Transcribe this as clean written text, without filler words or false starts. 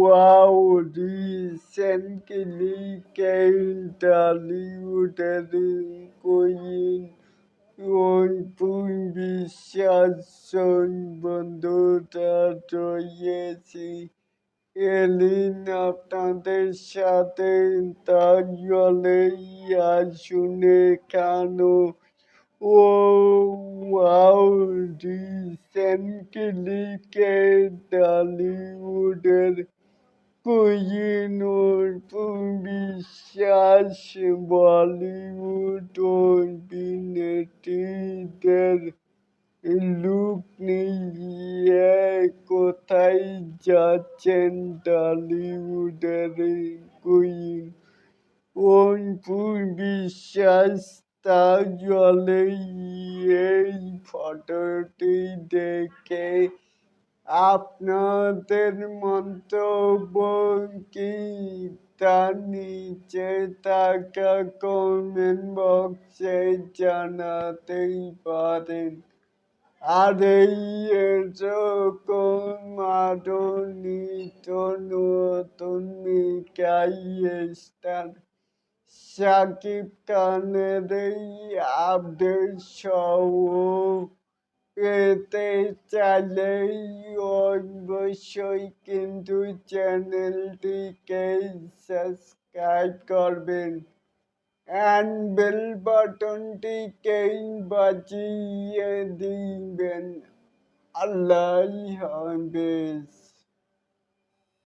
Wow, recently came Tollywood queen Rangpur বিশ্বাসন বন্ধুরা রয়েছে এলিন আপনাদের সাথে তাহলে শুনে কেন ও ওয়াও রিসেন্টলি কে টলিউডের কোহিনূর বিশ্বাস বলিউড অভিনেত্রীদের লুক নিয়ে কোথায় যাচ্ছেন টলিউডের কুইন অঙ্কুর বিশ্বাস তাহলে এই ফটোটি দেখে আপনাদের মন্তব্য কি তা নিচে থাকা কমেন্ট বক্সে জানাতেই পারেন। আর এই এরকম আরো নিত্য নতুন মিকাই স্টার শাকিব খানের এই আপডেট সহ পেতে চাইলে অবশ্যই কিন্তু চ্যানেলটিকে সাবস্ক্রাইব করবেন অ্যান্ড বেল বাটনটিকে বাজিয়ে দিবেন। আল্লাহ হাফেজ।